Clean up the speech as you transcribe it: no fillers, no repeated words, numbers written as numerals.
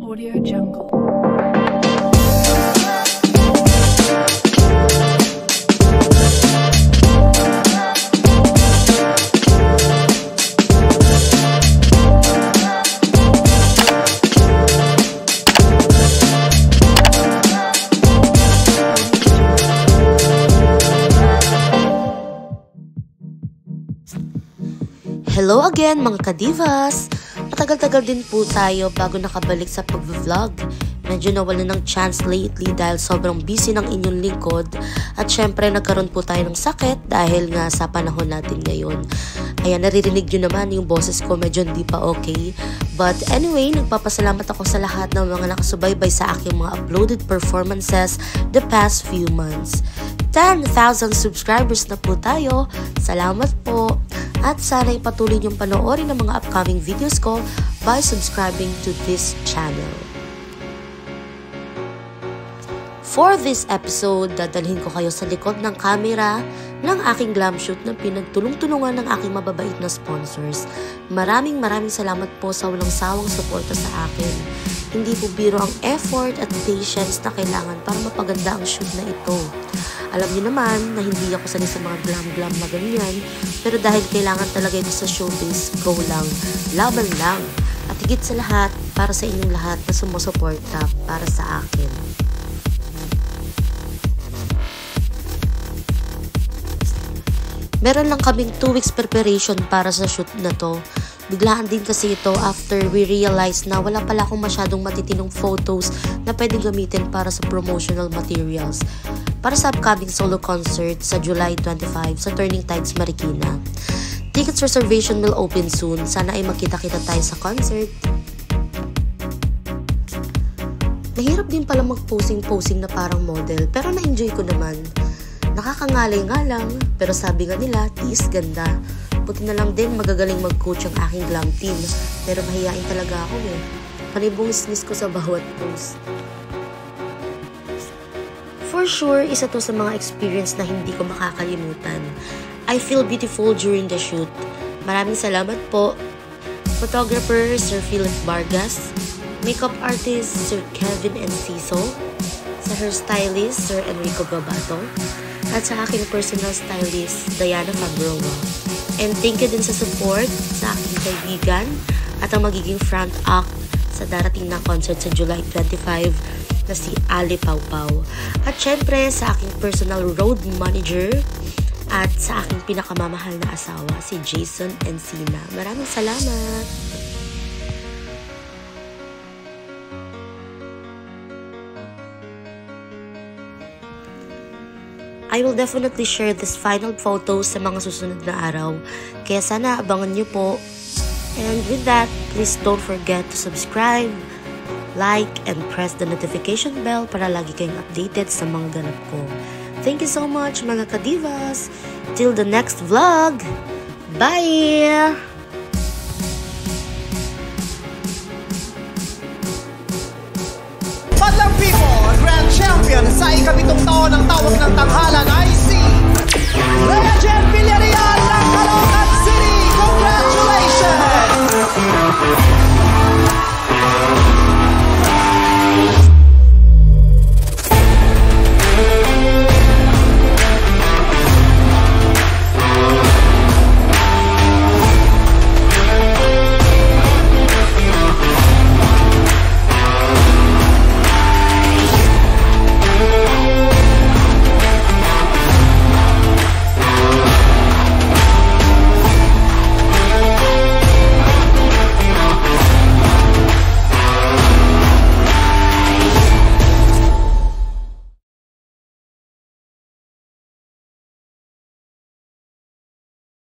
Audio Jungle. Hello again mga kadivas! Matagal-tagal din po tayo bago nakabalik sa pag-vlog. Medyo nawalan ng chance lately dahil sobrang busy ng inyong lingkod at syempre nagkaroon po tayo ng sakit dahil nga sa panahon natin ngayon. Ayan, naririnig nyo naman yung boses ko medyo hindi pa okay. But anyway, nagpapasalamat ako sa lahat ng mga nakasubaybay sa aking mga uploaded performances the past few months. 10,000 subscribers na po tayo. Salamat po. At sana ipatuloy niyong panoorin ang mga upcoming videos ko by subscribing to this channel. For this episode, dadalhin ko kayo sa likod ng camera ng aking glam shoot na pinagtulong-tulungan ng aking mababait na sponsors. Maraming salamat po sa walang sawang suporta sa akin. Hindi po biro ang effort at patience na kailangan para mapaganda ang shoot na ito. Alam niyo naman na hindi ako sanay sa mga glam-glam na ganyan, pero dahil kailangan talaga ito sa showbiz, go lang, laban lang. At higit sa lahat, para sa inyong lahat na sumusuporta para sa akin. Meron lang kaming 2 weeks preparation para sa shoot na to. Biglaan din kasi ito after we realized na wala pala akong masyadong matitinong photos na pwedeng gamitin para sa promotional materials para sa upcoming solo concert sa July 25 sa Turning Tides Marikina. Tickets reservation will open soon. Sana ay makita-kita tayo sa concert. Mahirap din pala mag-posing na parang model pero na-enjoy ko naman. Nakakangalay nga lang, pero sabi nga nila, tiis ganda. Buti na lang din magagaling mag-coach ang aking glam team, pero mahihain talaga ako eh. Panibungis-nis ko sa bawat post. For sure, isa to sa mga experience na hindi ko makakalimutan. I feel beautiful during the shoot. Maraming salamat po. Photographer, Sir Philip Vargas. Makeup artist, Sir Kevin Enciso. Sa hairstylist, Sir Enrico Gabato. At sa aking personal stylist, Diana Fabroa. And thank you din sa support sa aking kaibigan at ang magiging front act sa darating na concert sa July 25 na si Ali Pau Pau. At syempre sa aking personal road manager at sa aking pinakamamahal na asawa, si Jason Encina. Maraming salamat! I will definitely share this final photos sa mga susunod na araw. Kaya sana abangan niyo po. And with that, please don't forget to subscribe, like, and press the notification bell para lagi kayong updated sa mga ganap ko. Thank you so much mga kadivas. Till the next vlog. Bye! Madlang people, Grand Champion sa ikapitong taon ng tawag ng tanghalan ay si Rhea Jen Villarreal!